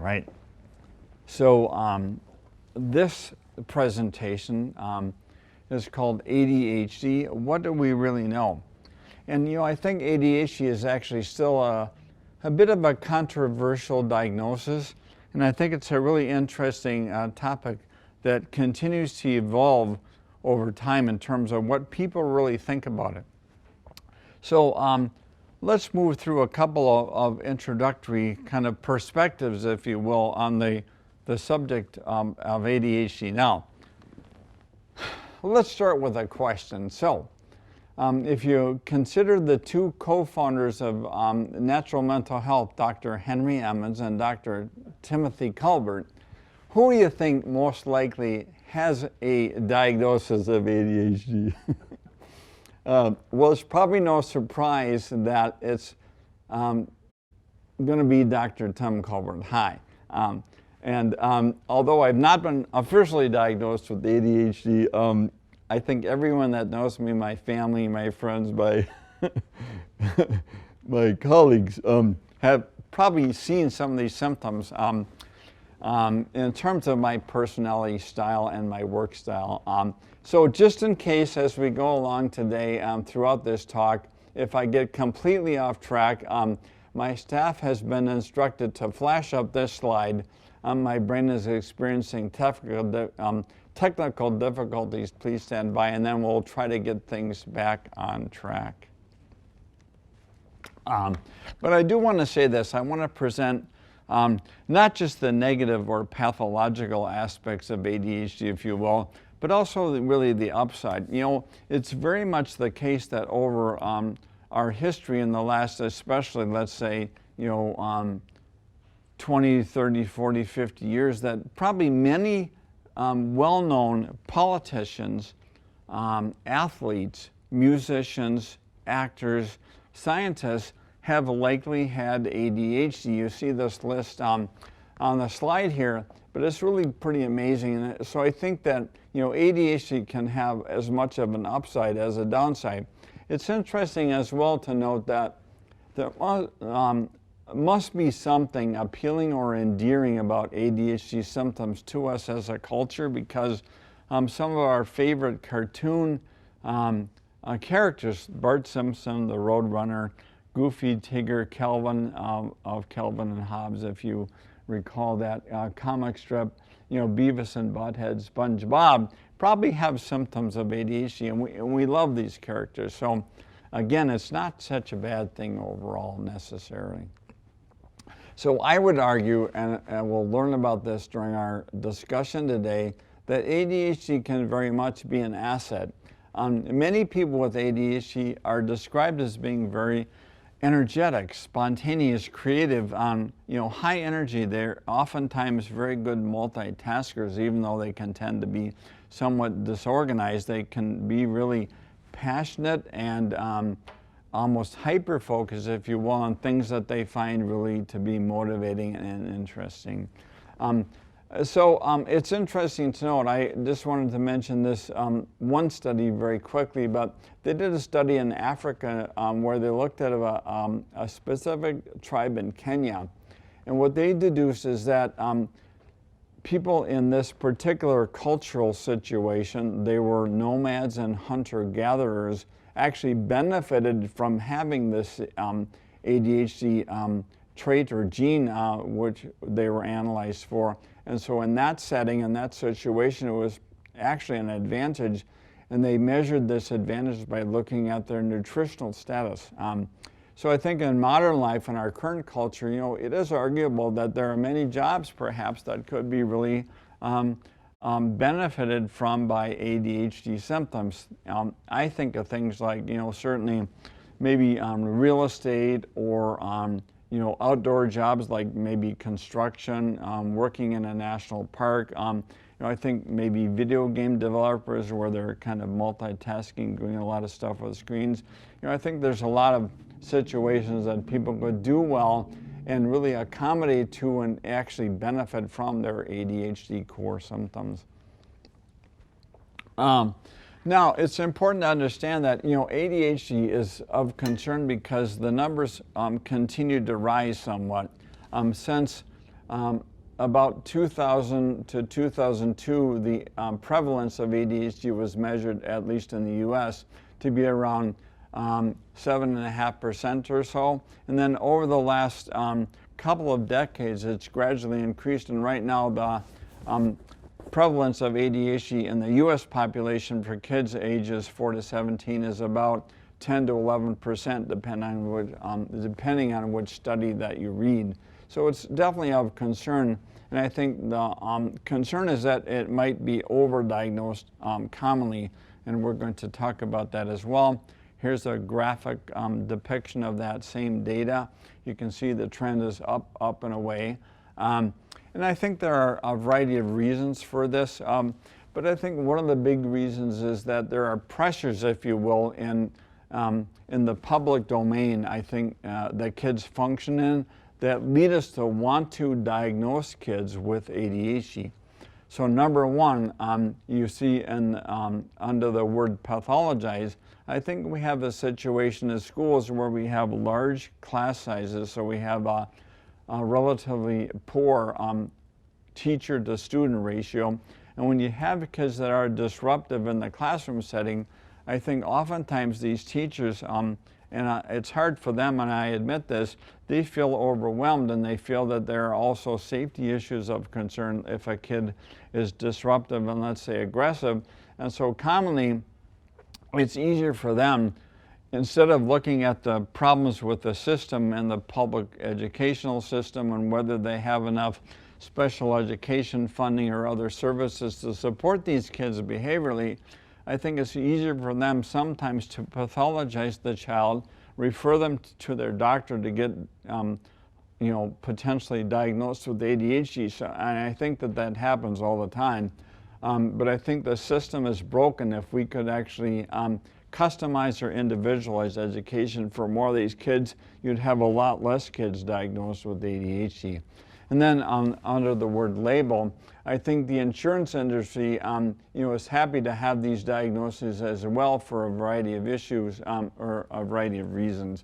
right. So this presentation is called ADHD. What do we really know? And I think ADHD is actually still a bit of a controversial diagnosis, and I think it's a really interesting topic that continues to evolve over time in terms of what people really think about it. So let's move through a couple of introductory kind of perspectives, if you will, on the subject of ADHD. Now, let's start with a question. So, if you consider the two co-founders of Natural Mental Health, Dr. Henry Emmons and Dr. Timothy Culbert, who do you think most likely has a diagnosis of ADHD? Well, it's probably no surprise that it's going to be Dr. Tim Culbert. Hi. And although I've not been officially diagnosed with ADHD, I think everyone that knows me, my family, my friends, my colleagues, have probably seen some of these symptoms in terms of my personality style and my work style. So just in case as we go along today throughout this talk, if I get completely off track, my staff has been instructed to flash up this slide. My brain is experiencing technical difficulties. Please stand by, and then we'll try to get things back on track. But I do want to say this. I want to present not just the negative or pathological aspects of ADHD, if you will, but also really the upside. It's very much the case that over our history in the last, especially, let's say, 20, 30, 40, 50 years, that probably many well-known politicians, athletes, musicians, actors, scientists have likely had ADHD. You see this list on the slide here, but it's really pretty amazing. So I think that ADHD can have as much of an upside as a downside. It's interesting as well to note that there must be something appealing or endearing about ADHD symptoms to us as a culture, because some of our favorite cartoon characters, Bart Simpson, the Roadrunner, Goofy, Tigger, Calvin of Calvin and Hobbes, if you recall that comic strip, Beavis and Butthead, SpongeBob, probably have symptoms of ADHD, and we love these characters. So again, it's not such a bad thing overall necessarily. So I would argue, and we'll learn about this during our discussion today, that ADHD can very much be an asset. Many people with ADHD are described as being very energetic, spontaneous, creative, high energy. They're oftentimes very good multitaskers, even though they can tend to be somewhat disorganized. They can be really passionate and almost hyper-focused, if you will, on things that they find really to be motivating and interesting. So it's interesting to note, I just wanted to mention this one study very quickly, but they did a study in Africa where they looked at a specific tribe in Kenya. And what they deduced is that people in this particular cultural situation, they were nomads and hunter-gatherers, actually benefited from having this ADHD trait or gene which they were analyzed for. And so in that setting, in that situation, it was actually an advantage, and they measured this advantage by looking at their nutritional status. So I think in modern life, in our current culture, it is arguable that there are many jobs perhaps that could be really benefited from by ADHD symptoms. I think of things like, certainly maybe real estate or outdoor jobs like maybe construction, working in a national park. I think maybe video game developers where they're kind of multitasking, doing a lot of stuff with screens. I think there's a lot of situations that people could do well and really accommodate to and actually benefit from their ADHD core symptoms. Now, it's important to understand that ADHD is of concern because the numbers continue to rise somewhat. Since about 2000 to 2002, the prevalence of ADHD was measured, at least in the US, to be around 7.5% or so. And then over the last couple of decades, it's gradually increased. And right now, the prevalence of ADHD in the US population for kids ages 4 to 17 is about 10 to 11%, depending on which study that you read. So it's definitely of concern, and I think the concern is that it might be overdiagnosed commonly, and we're going to talk about that as well. Here's a graphic depiction of that same data. You can see the trend is up and away. And I think there are a variety of reasons for this, but I think one of the big reasons is that there are pressures, if you will, in the public domain, I think, that kids function in, that lead us to want to diagnose kids with ADHD. So number one, you see under the word pathologize, I think we have a situation in schools where we have large class sizes, so we have a relatively poor teacher to student ratio. And when you have kids that are disruptive in the classroom setting, I think oftentimes these teachers, and it's hard for them, and I admit this, they feel overwhelmed, and they feel that there are also safety issues of concern if a kid is disruptive and, let's say, aggressive. And so commonly, it's easier for them, instead of looking at the problems with the system and the public educational system and whether they have enough special education funding or other services to support these kids behaviorally, I think it's easier for them sometimes to pathologize the child, refer them to their doctor to get, potentially diagnosed with ADHD. So, and I think that happens all the time. But I think the system is broken. If we could actually customize or individualize education for more of these kids, you'd have a lot less kids diagnosed with ADHD. And then under the word label, I think the insurance industry is happy to have these diagnoses as well for a variety of issues or a variety of reasons.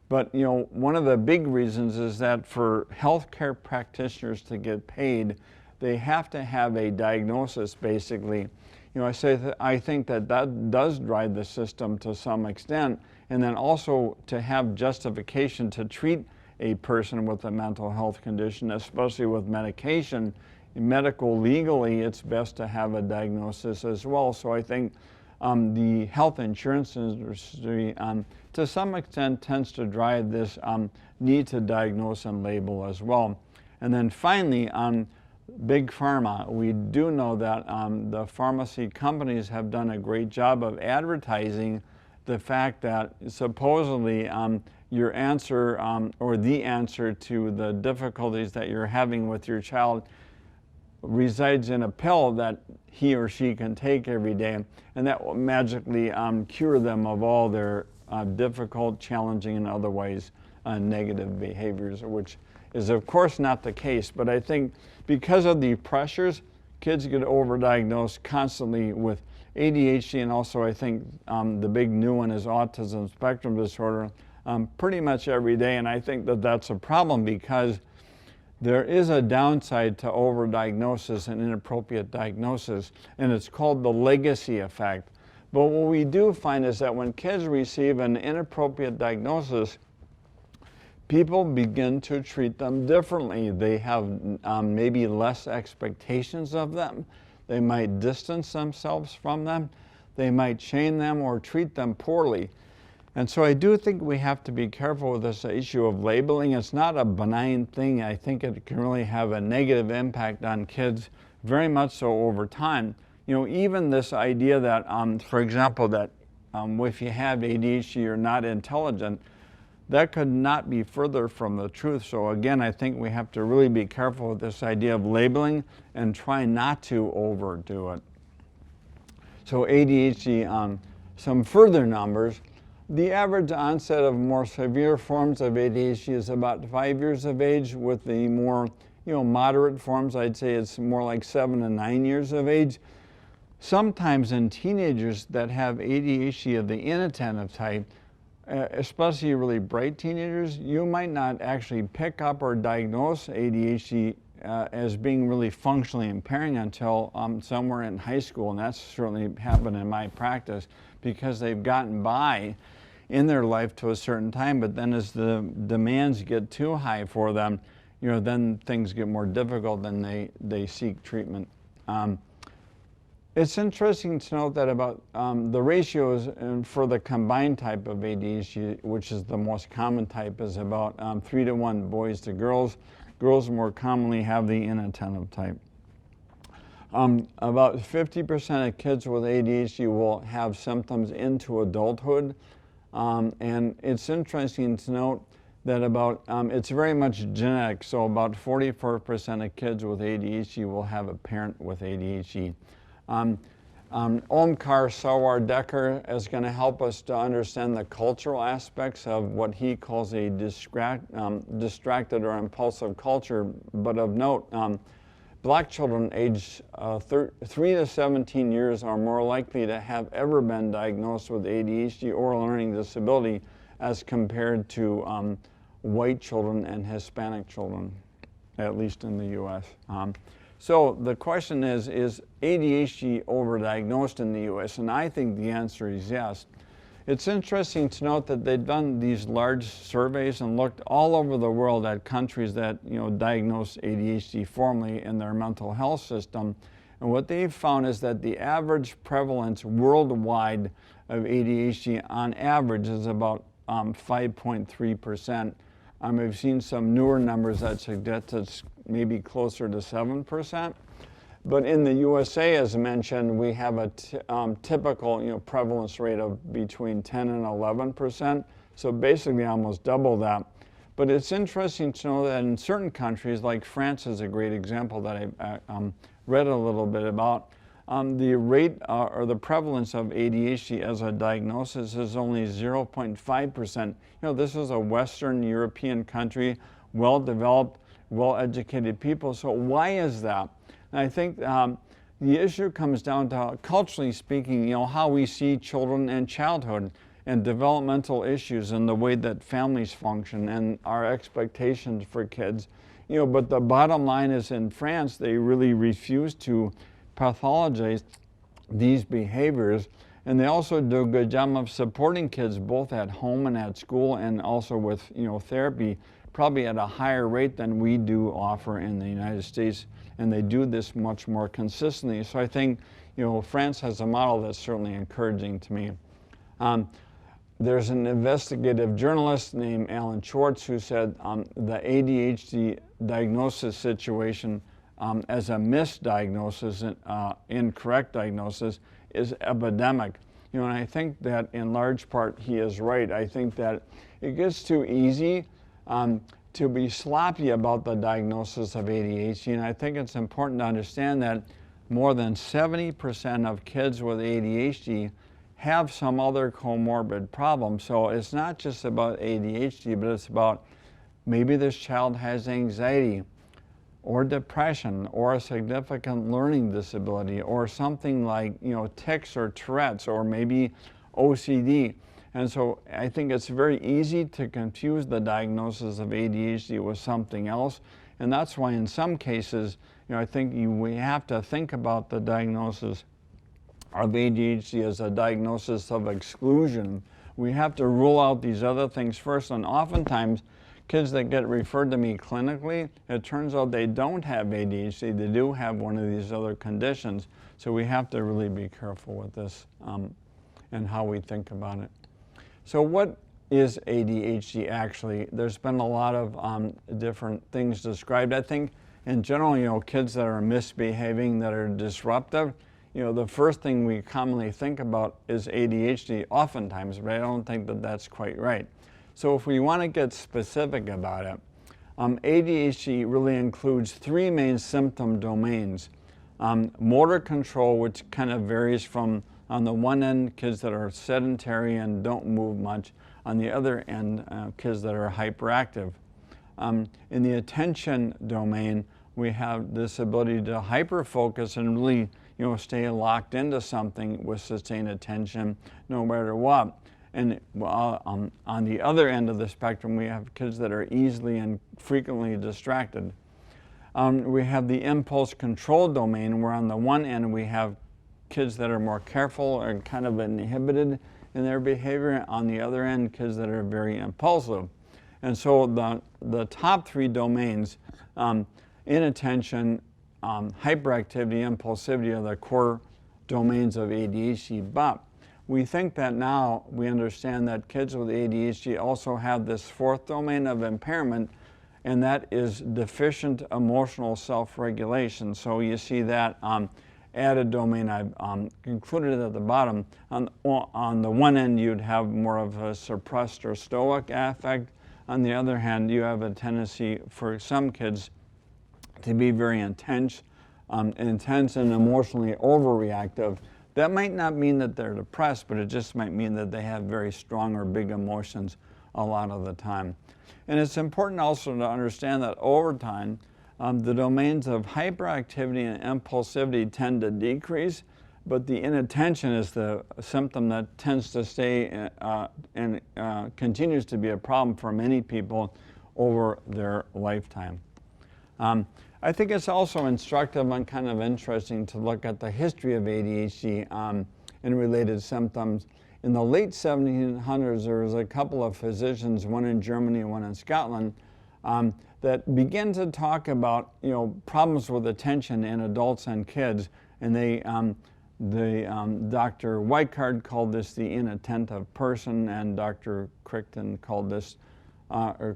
But one of the big reasons is that for healthcare practitioners to get paid, they have to have a diagnosis, basically. I think that does drive the system to some extent, and then also to have justification to treat a person with a mental health condition, especially with medication. Medical legally, it's best to have a diagnosis as well. So I think the health insurance industry, to some extent, tends to drive this need to diagnose and label as well. And then finally, Big Pharma. We do know that the pharmacy companies have done a great job of advertising the fact that supposedly your answer or the answer to the difficulties that you're having with your child resides in a pill that he or she can take every day, and that will magically cure them of all their difficult, challenging, and otherwise negative behaviors, which is of course not the case. But I think because of the pressures, kids get overdiagnosed constantly with ADHD, and also I think the big new one is autism spectrum disorder, pretty much every day. And I think that's a problem because there is a downside to overdiagnosis and inappropriate diagnosis, and it's called the legacy effect. But what we do find is that when kids receive an inappropriate diagnosis, people begin to treat them differently. They have maybe less expectations of them. They might distance themselves from them. They might shame them or treat them poorly. And so I do think we have to be careful with this issue of labeling. It's not a benign thing. I think it can really have a negative impact on kids, very much so over time. Even this idea that, for example, that if you have ADHD, you're not intelligent, that could not be further from the truth. So again, I think we have to really be careful with this idea of labeling and try not to overdo it. So ADHD, some further numbers. The average onset of more severe forms of ADHD is about 5 years of age. With the more moderate forms, I'd say it's more like 7 to 9 years of age. Sometimes in teenagers that have ADHD of the inattentive type, especially really bright teenagers, you might not actually pick up or diagnose ADHD as being really functionally impairing until somewhere in high school, and that's certainly happened in my practice, because they've gotten by in their life to a certain time, but then as the demands get too high for them, then things get more difficult and they seek treatment. It's interesting to note that about the ratios for the combined type of ADHD, which is the most common type, is about 3 to 1 boys to girls. Girls more commonly have the inattentive type. About 50% of kids with ADHD will have symptoms into adulthood. And it's interesting to note that it's very much genetic, so about 44% of kids with ADHD will have a parent with ADHD. Omkar Sawar-Decker is going to help us to understand the cultural aspects of what he calls a distracted or impulsive culture. But of note, Black children aged 3 to 17 years are more likely to have ever been diagnosed with ADHD or learning disability as compared to white children and Hispanic children, at least in the U.S. So the question is ADHD overdiagnosed in the U.S.? And I think the answer is yes. It's interesting to note that they've done these large surveys and looked all over the world at countries that diagnose ADHD formally in their mental health system. And what they've found is that the average prevalence worldwide of ADHD on average is about 5.3%. We've seen some newer numbers that suggest it's maybe closer to 7%. But in the USA, as mentioned, we have a typical prevalence rate of between 10 and 11%. So basically almost double that. But it's interesting to know that in certain countries, like France is a great example that I read a little bit about, the rate or the prevalence of ADHD as a diagnosis is only 0.5%. This is a Western European country, well-developed, well-educated people. So why is that? And I think the issue comes down to, culturally speaking, how we see children and childhood and developmental issues and the way that families function and our expectations for kids. But the bottom line is, in France, they really refuse to pathologize these behaviors, and they also do a good job of supporting kids both at home and at school, and also with therapy, probably at a higher rate than we do offer in the United States, and they do this much more consistently. So I think France has a model that's certainly encouraging to me. There's an investigative journalist named Alan Schwartz who said the ADHD diagnosis situation as a misdiagnosis, incorrect diagnosis, is epidemic. And I think that in large part he is right. I think that it gets too easy to be sloppy about the diagnosis of ADHD, and I think it's important to understand that more than 70% of kids with ADHD have some other comorbid problem. So it's not just about ADHD, but it's about maybe this child has anxiety or depression or a significant learning disability or something like tics or Tourette's or maybe OCD. And so I think it's very easy to confuse the diagnosis of ADHD with something else. And that's why in some cases, I think we have to think about the diagnosis of ADHD as a diagnosis of exclusion. We have to rule out these other things first. And oftentimes, kids that get referred to me clinically, it turns out they don't have ADHD. They do have one of these other conditions. So we have to really be careful with this and how we think about it. So what is ADHD actually? There's been a lot of different things described. I think in general, kids that are misbehaving, that are disruptive, the first thing we commonly think about is ADHD oftentimes, but I don't think that that's quite right. So if we want to get specific about it, ADHD really includes 3 main symptom domains. Motor control, which kind of varies from, on the one end, kids that are sedentary and don't move much. On the other end, kids that are hyperactive. In the attention domain, we have this ability to hyper-focus and really stay locked into something with sustained attention no matter what. And on the other end of the spectrum, we have kids that are easily and frequently distracted. We have the impulse control domain, where on the one end we have kids that are more careful and kind of inhibited in their behavior. On the other end, kids that are very impulsive. And so the top three domains, inattention, hyperactivity, impulsivity, are the core domains of ADHD. But we think that now we understand that kids with ADHD also have this fourth domain of impairment, and that is deficient emotional self-regulation. So you see that added domain I've included at the bottom. On the one end, you'd have more of a suppressed or stoic affect. On the other hand, you have a tendency for some kids to be very intense and emotionally overreactive. That might not mean that they're depressed, but it just might mean that they have very strong or big emotions a lot of the time. And it's important also to understand that over time, the domains of hyperactivity and impulsivity tend to decrease, but the inattention is the symptom that tends to stay and continues to be a problem for many people over their lifetime. I think it's also instructive and kind of interesting to look at the history of ADHD and related symptoms. In the late 1700s, there was a couple of physicians, one in Germany and one in Scotland, that began to talk about problems with attention in adults and kids, and Dr. Weikart called this the inattentive person, and Dr. Crichton called this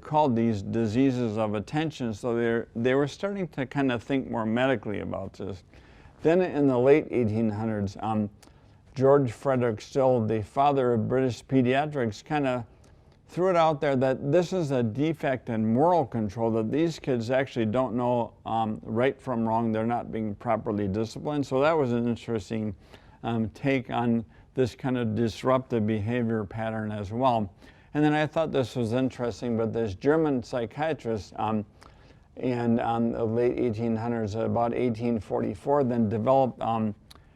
called these diseases of attention. So they were starting to kind of think more medically about this. Then in the late 1800s, George Frederick Still, the father of British pediatrics, kind of threw it out there that this is a defect in moral control, that these kids actually don't know right from wrong, they're not being properly disciplined. So that was an interesting take on this kind of disruptive behavior pattern as well. And then I thought this was interesting, but this German psychiatrist in the late 1800s, about 1844, then developed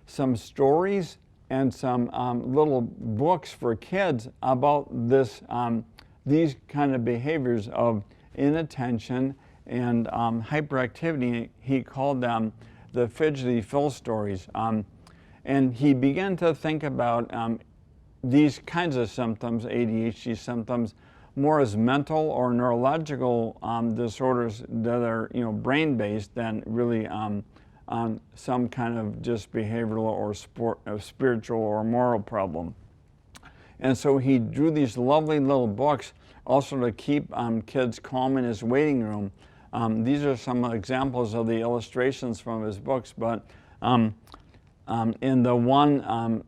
some stories and some little books for kids about these kind of behaviors of inattention and hyperactivity. He called them the Fidgety Phil stories. And he began to think about these kinds of symptoms, ADHD symptoms, more as mental or neurological disorders that are brain-based than really on some kind of just behavioral or spiritual or moral problem. And so he drew these lovely little books also to keep kids calm in his waiting room. These are some examples of the illustrations from his books, but in the one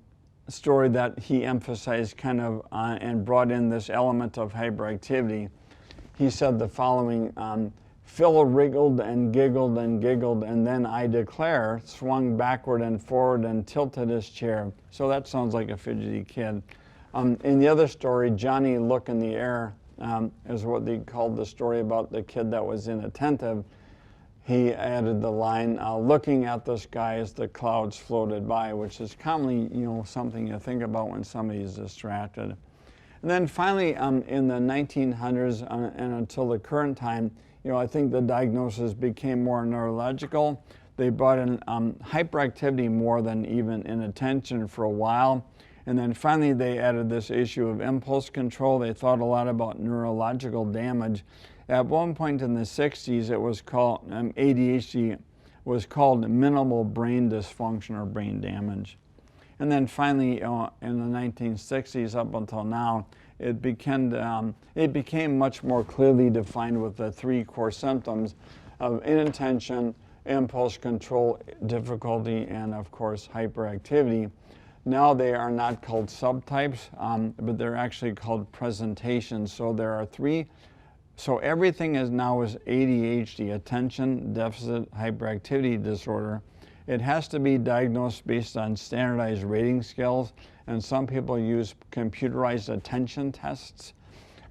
story that he emphasized kind of and brought in this element of hyperactivity, he said the following: Phil wriggled and giggled, and then I declare, swung backward and forward and tilted his chair. So that sounds like a fidgety kid. In the other story, Johnny Look in the Air is what they called the story about the kid that was inattentive. He added the line, looking at the sky as the clouds floated by, which is commonly, something you think about when somebody is distracted. And then finally, in the 1900s and until the current time, I think the diagnosis became more neurological. They brought in hyperactivity more than even inattention for a while. And then finally, they added this issue of impulse control. They thought a lot about neurological damage. At one point in the 60s, it was called, ADHD was called minimal brain dysfunction or brain damage. And then finally, in the 1960s up until now, it became much more clearly defined with the three core symptoms of inattention, impulse control difficulty, and of course hyperactivity. Now they are not called subtypes, but they're actually called presentations. So there are three. So everything is ADHD, attention deficit hyperactivity disorder. It has to be diagnosed based on standardized rating scales, and some people use computerized attention tests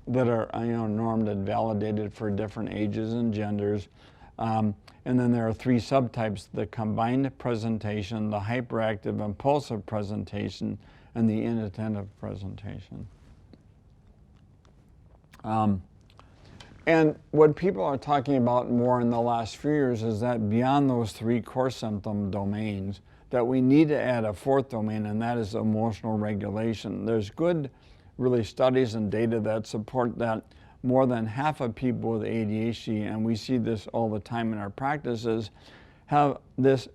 that are normed and validated for different ages and genders. And then there are three subtypes: the combined presentation, the hyperactive impulsive presentation, and the inattentive presentation. And what people are talking about more in the last few years is that beyond those three core symptom domains, that we need to add a fourth domain, and that is emotional regulation. There's good, really, studies and data that support that more than half of people with ADHD, and we see this all the time in our practices, have this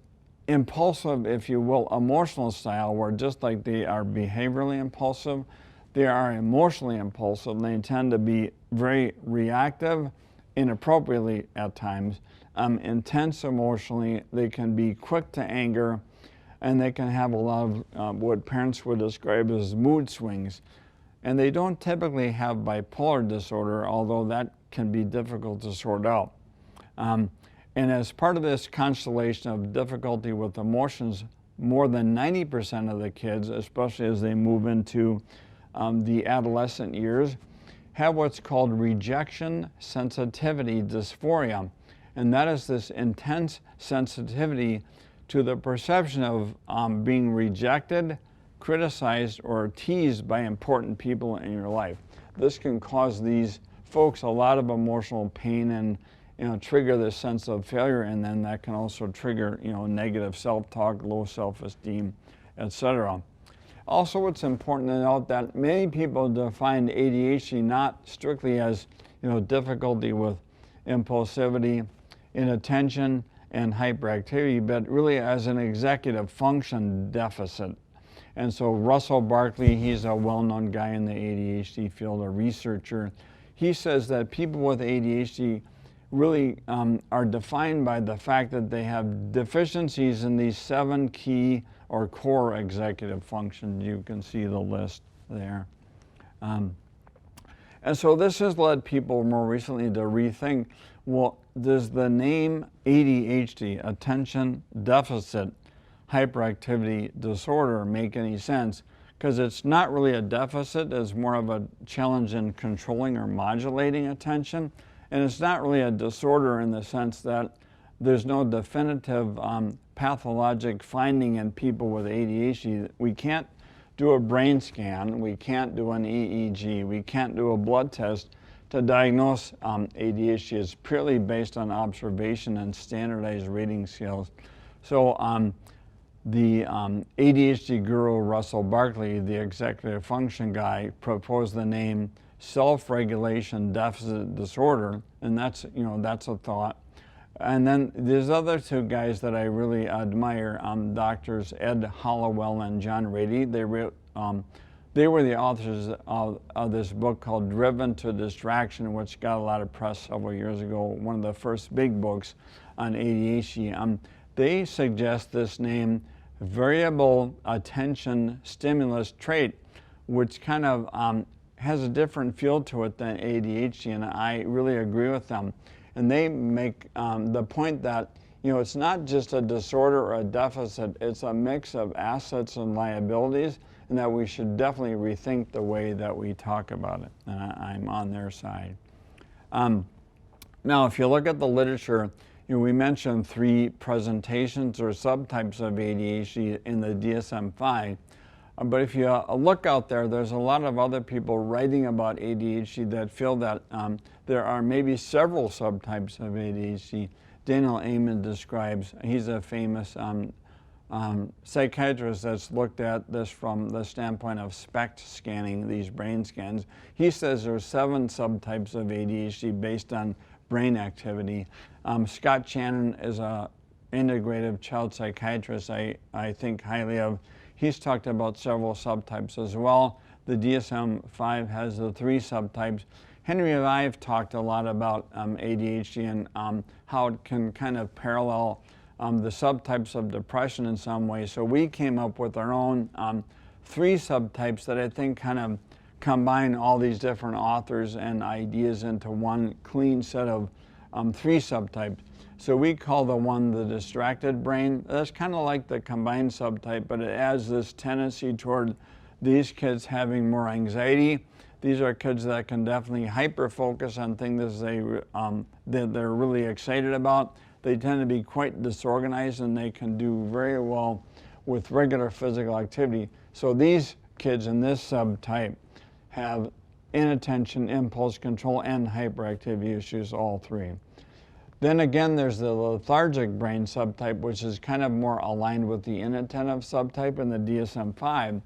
impulsive, if you will, emotional style where just like they are behaviorally impulsive, they are emotionally impulsive. They tend to be very reactive, inappropriately at times, intense emotionally. They can be quick to anger, and they can have a lot of what parents would describe as mood swings. And they don't typically have bipolar disorder, although that can be difficult to sort out. And as part of this constellation of difficulty with emotions, more than 90% of the kids, especially as they move into the adolescent years, have what's called rejection sensitivity dysphoria. And that is this intense sensitivity to the perception of being rejected, criticized, or teased by important people in your life. This can cause these folks a lot of emotional pain and trigger this sense of failure, and then that can also trigger negative self-talk, low self-esteem, etc. Also, it's important to note that many people define ADHD not strictly as difficulty with impulsivity, inattention, and hyperactivity, but really as an executive function deficit. And so Russell Barkley, he's a well-known guy in the ADHD field, a researcher. He says that people with ADHD really are defined by the fact that they have deficiencies in these 7 key or core executive functions. You can see the list there. And so this has led people more recently to rethink, well, does the name ADHD, Attention Deficit Hyperactivity Disorder, make any sense? Because it's not really a deficit, it's more of a challenge in controlling or modulating attention. And it's not really a disorder in the sense that there's no definitive pathologic finding in people with ADHD. We can't do a brain scan, we can't do an EEG, we can't do a blood test to diagnose ADHD. It's purely based on observation and standardized rating scales. So the ADHD guru Russell Barkley, the executive function guy, proposed the name self-regulation deficit disorder, and that's a thought. And then there's other 2 guys that I really admire, doctors Ed Hollowell and John Rady. They were the authors of this book called Driven to Distraction, which got a lot of press several years ago, one of the first big books on ADHD. They suggest this name, variable attention stimulus trait, which kind of has a different feel to it than ADHD, and I really agree with them. And they make the point that it's not just a disorder or a deficit, it's a mix of assets and liabilities, and that we should definitely rethink the way that we talk about it. And I'm on their side. Now, if you look at the literature, we mentioned 3 presentations or subtypes of ADHD in the DSM-5. But if you look out there, there's a lot of other people writing about ADHD that feel that there are maybe several subtypes of ADHD. Daniel Amen describes, he's a famous psychiatrist that's looked at this from the standpoint of SPECT scanning, these brain scans. He says there's 7 subtypes of ADHD based on brain activity. Scott Shannon is a integrative child psychiatrist I think highly of. He's talked about several subtypes as well. The DSM-5 has the 3 subtypes. Henry and I have talked a lot about ADHD and how it can kind of parallel the subtypes of depression in some way. So we came up with our own 3 subtypes that I think kind of combine all these different authors and ideas into one clean set of 3 subtypes. So we call the one the distracted brain. That's kind of like the combined subtype, but it adds this tendency toward these kids having more anxiety. These are kids that can definitely hyper-focus on things that they're really excited about. They tend to be quite disorganized, and they can do very well with regular physical activity. So these kids in this subtype have inattention, impulse control, and hyperactivity issues, all three. Then again, there's the lethargic brain subtype, which is kind of more aligned with the inattentive subtype in the DSM-5.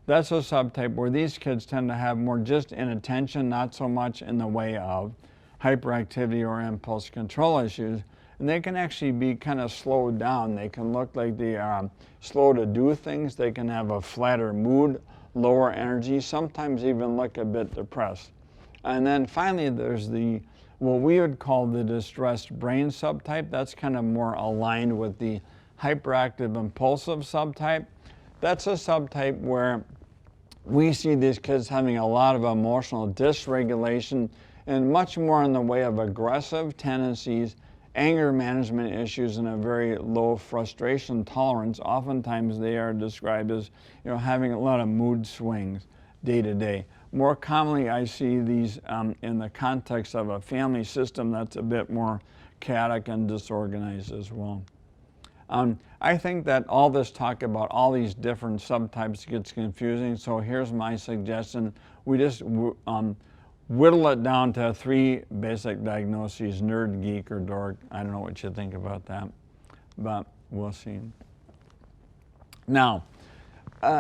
That's a subtype where these kids tend to have more just inattention, not so much in the way of hyperactivity or impulse control issues. And they can actually be kind of slowed down. They can look like they are slow to do things. They can have a flatter mood, lower energy, sometimes even look a bit depressed. And then finally, there's what we would call the distressed brain subtype. That's kind of more aligned with the hyperactive impulsive subtype. That's a subtype where we see these kids having a lot of emotional dysregulation and much more in the way of aggressive tendencies, anger management issues, and a very low frustration tolerance. Oftentimes they are described as having a lot of mood swings day to day. More commonly, I see these in the context of a family system that's a bit more chaotic and disorganized as well. I think that all this talk about all these different subtypes gets confusing, so here's my suggestion. We just whittle it down to 3 basic diagnoses: nerd, geek, or dork. I don't know what you think about that, but we'll see. Now,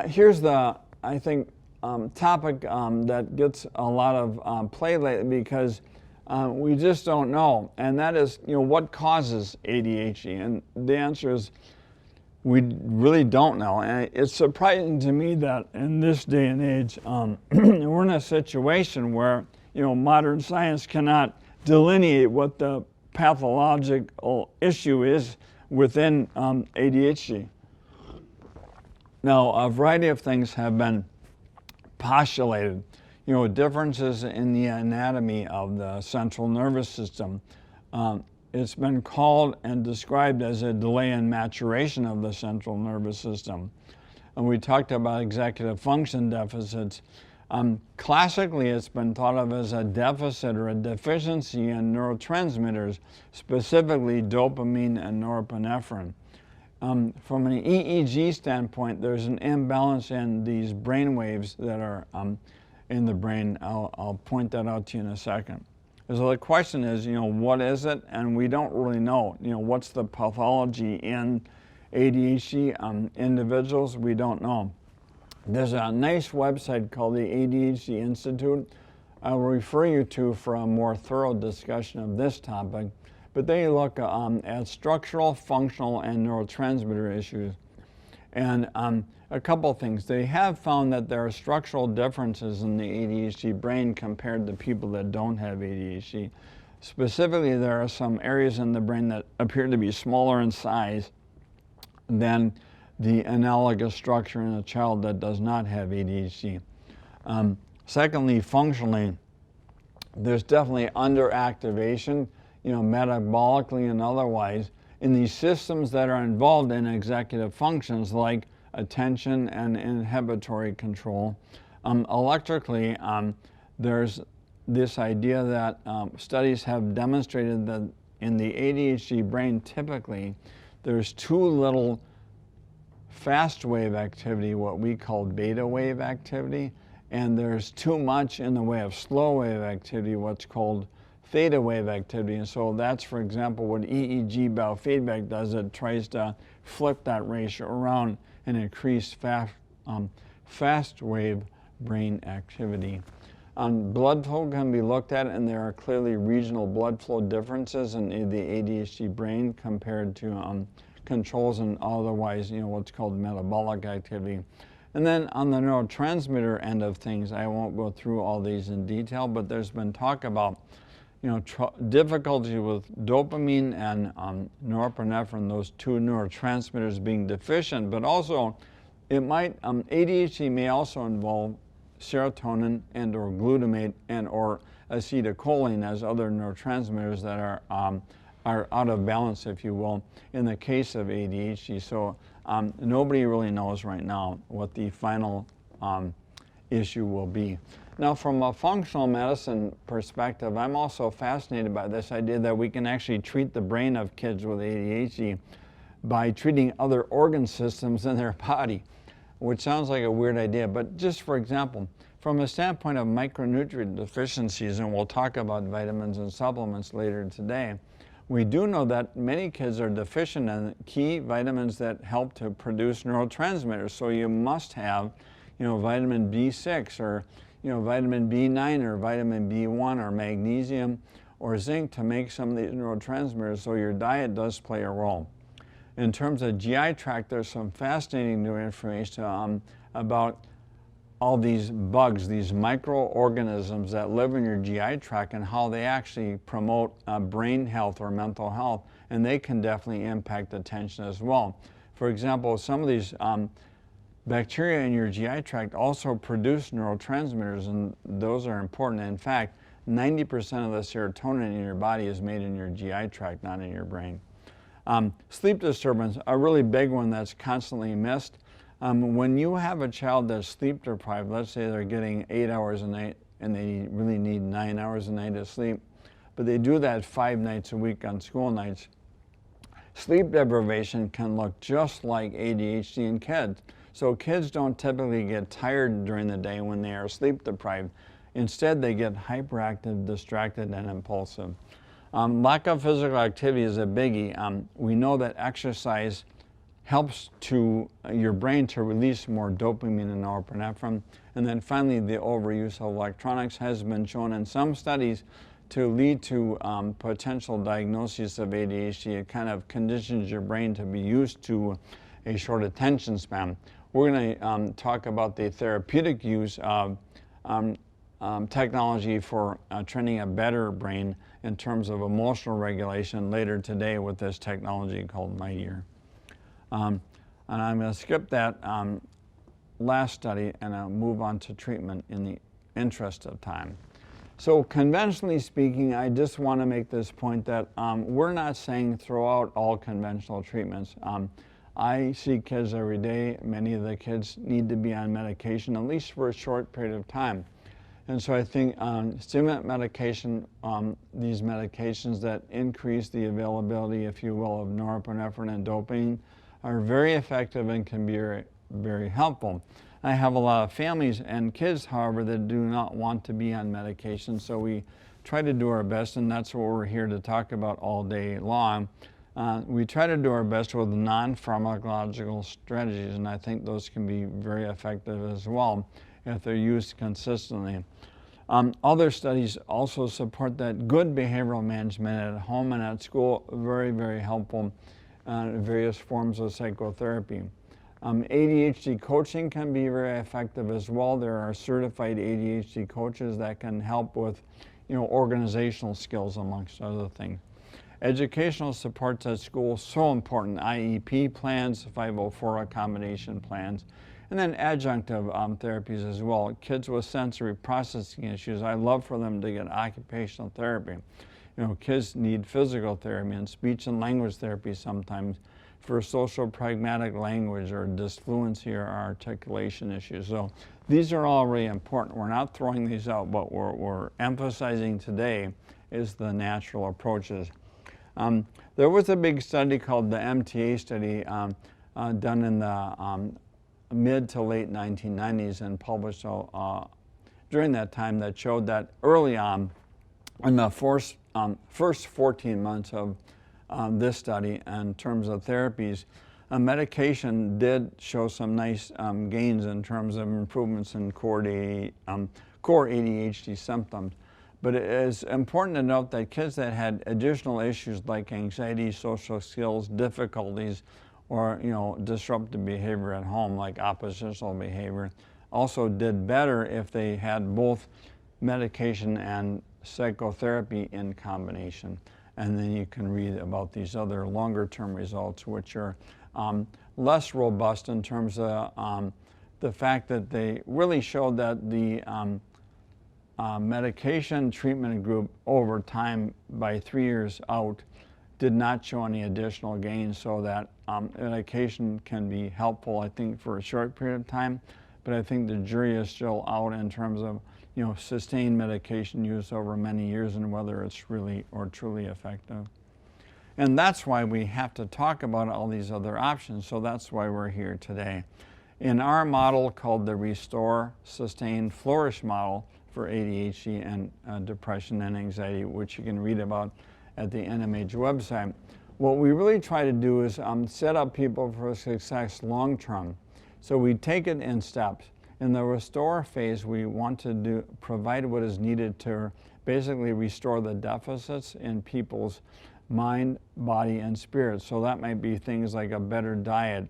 here's the, I think, topic that gets a lot of play lately because we just don't know, and that is, what causes ADHD? And the answer is we really don't know. And it's surprising to me that in this day and age, we're in a situation where modern science cannot delineate what the pathological issue is within ADHD. Now, a variety of things have been postulated. Differences in the anatomy of the central nervous system. It's been called and described as a delay in maturation of the central nervous system. And we talked about executive function deficits. Classically, it's been thought of as a deficit or a deficiency in neurotransmitters, specifically dopamine and norepinephrine. From an EEG standpoint, there's an imbalance in these brain waves that are in the brain. I'll point that out to you in a second. So the question is, what is it? And we don't really know. What's the pathology in ADHD individuals? We don't know. There's a nice website called the ADHD Institute. I will refer you to for a more thorough discussion of this topic. But they look at structural, functional, and neurotransmitter issues. And a couple things. They have found that there are structural differences in the ADHD brain compared to people that don't have ADHD. Specifically, there are some areas in the brain that appear to be smaller in size than the analogous structure in a child that does not have ADHD. Secondly, functionally, there's definitely underactivation, metabolically and otherwise, in these systems that are involved in executive functions like attention and inhibitory control. Electrically, there's this idea that studies have demonstrated that in the ADHD brain, typically, there's too little fast wave activity, what we call beta wave activity, and there's too much in the way of slow wave activity, what's called theta wave activity. And so that's, for example, what EEG biofeedback does. It tries to flip that ratio around and increase fast wave brain activity. Blood flow can be looked at, and there are clearly regional blood flow differences in the ADHD brain compared to controls and otherwise, what's called metabolic activity. And then on the neurotransmitter end of things, I won't go through all these in detail, but there's been talk about difficulty with dopamine and norepinephrine, those two neurotransmitters being deficient, but also it might, ADHD may also involve serotonin and or glutamate and or acetylcholine as other neurotransmitters that are out of balance, if you will, in the case of ADHD. So nobody really knows right now what the final issue will be. Now, from a functional medicine perspective, I'm also fascinated by this idea that we can actually treat the brain of kids with ADHD by treating other organ systems in their body, which sounds like a weird idea. But just for example, from a standpoint of micronutrient deficiencies, and we'll talk about vitamins and supplements later today, we do know that many kids are deficient in key vitamins that help to produce neurotransmitters. So you must have, vitamin B6 or, vitamin B9 or vitamin B1 or magnesium or zinc to make some of these neurotransmitters. So your diet does play a role. In terms of GI tract, there's some fascinating new information about all these bugs, these microorganisms that live in your GI tract and how they actually promote brain health or mental health, and they can definitely impact attention as well. For example, some of these bacteria in your GI tract also produce neurotransmitters, and those are important. In fact, 90% of the serotonin in your body is made in your GI tract, not in your brain. Sleep disturbance, a really big one that's constantly missed. When you have a child that's sleep deprived, let's say they're getting 8 hours a night and they really need 9 hours a night of sleep, but they do that 5 nights a week on school nights, sleep deprivation can look just like ADHD in kids. So kids don't typically get tired during the day when they are sleep deprived. Instead, they get hyperactive, distracted, and impulsive. Lack of physical activity is a biggie. We know that exercise helps your brain to release more dopamine and norepinephrine. And then finally, the overuse of electronics has been shown in some studies to lead to potential diagnosis of ADHD. It kind of conditions your brain to be used to a short attention span. We're going to talk about the therapeutic use of technology for training a better brain in terms of emotional regulation later today with this technology called Mightier. And I'm going to skip that last study and I'll move on to treatment in the interest of time. So conventionally speaking, I just want to make this point that we're not saying throw out all conventional treatments. I see kids every day. Many of the kids need to be on medication, at least for a short period of time. And so I think stimulant medication, these medications that increase the availability, if you will, of norepinephrine and dopamine are very effective and can be very, very helpful. I have a lot of families and kids, however, that do not want to be on medication, so we try to do our best, and that's what we're here to talk about all day long. We try to do our best with non-pharmacological strategies, and I think those can be very effective as well if they're used consistently. Other studies also support that good behavioral management at home and at school, very, very helpful. Various forms of psychotherapy. ADHD coaching can be very effective as well. There are certified ADHD coaches that can help with, organizational skills amongst other things. Educational supports at school, so important. IEP plans, 504 accommodation plans, and then adjunctive therapies as well. Kids with sensory processing issues, I love for them to get occupational therapy. Kids need physical therapy and speech and language therapy sometimes for social pragmatic language or disfluency or articulation issues. So these are all really important. We're not throwing these out, but what we're emphasizing today is the natural approaches. There was a big study called the MTA study done in the mid to late 1990s and published during that time that showed that early on in the first 14 months of this study in terms of therapies, medication did show some nice gains in terms of improvements in core ADHD symptoms. But it is important to note that kids that had additional issues like anxiety, social skills, difficulties, or disruptive behavior at home like oppositional behavior also did better if they had both medication and psychotherapy in combination. And then you can read about these other longer term results which are less robust in terms of the fact that they really showed that the medication treatment group over time by 3 years out did not show any additional gains, so that medication can be helpful, I think, for a short period of time, but I think the jury is still out in terms of sustained medication use over many years and whether it's really or truly effective. And that's why we have to talk about all these other options, so that's why we're here today. In our model called the Restore, Sustain, Flourish model for ADHD and depression and anxiety, which you can read about at the NMH website, what we really try to do is set up people for success long term. So we take it in steps. In the restore phase, we want to provide what is needed to basically restore the deficits in people's mind, body, and spirit. So that might be things like a better diet.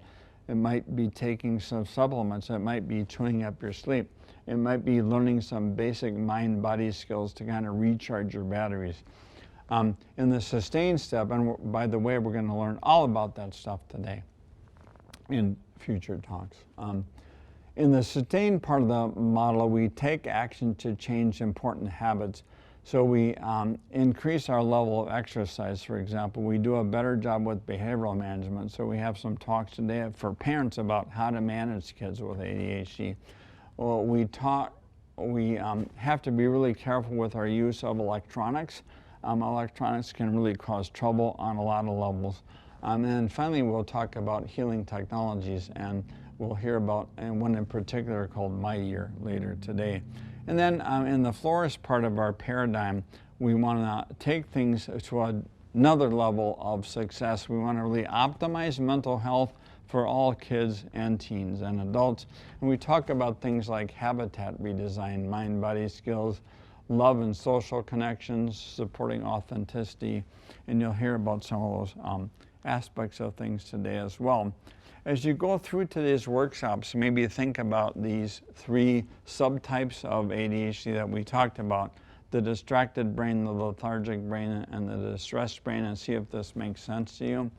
It might be taking some supplements. It might be tuning up your sleep. It might be learning some basic mind-body skills to kind of recharge your batteries. In the sustain step, and by the way, we're going to learn all about that stuff today in future talks. In the sustain part of the model, we take action to change important habits. So we increase our level of exercise, for example. We do a better job with behavioral management. So we have some talks today for parents about how to manage kids with ADHD. Well, we have to be really careful with our use of electronics. Electronics can really cause trouble on a lot of levels. And then finally, we'll talk about healing technologies, and we'll hear about one in particular called Mightier later today. And then in the Flourish part of our paradigm, we want to take things to another level of success. We want to really optimize mental health for all kids and teens and adults. And we talk about things like habitat redesign, mind-body skills, love and social connections, supporting authenticity, and you'll hear about some of those aspects of things today as well. As you go through today's workshops, maybe think about these 3 subtypes of ADHD that we talked about: the distracted brain, the lethargic brain, and the distressed brain, and see if this makes sense to you.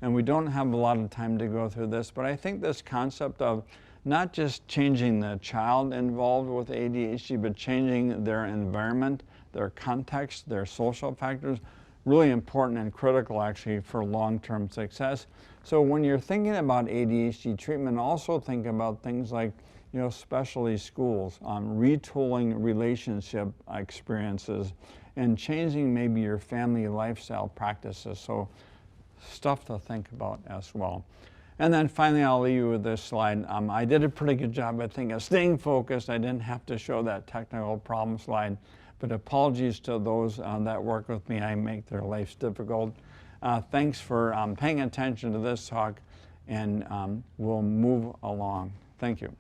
And we don't have a lot of time to go through this, but I think this concept of not just changing the child involved with ADHD, but changing their environment, their context, their social factors, really important and critical actually for long-term success. So when you're thinking about ADHD treatment, also think about things like, specialty schools, retooling relationship experiences, and changing maybe your family lifestyle practices. So stuff to think about as well. And then finally, I'll leave you with this slide. I did a pretty good job, I think, of staying focused. I didn't have to show that technical problem slide, but apologies to those that work with me. I make their lives difficult. Thanks for paying attention to this talk, and we'll move along. Thank you.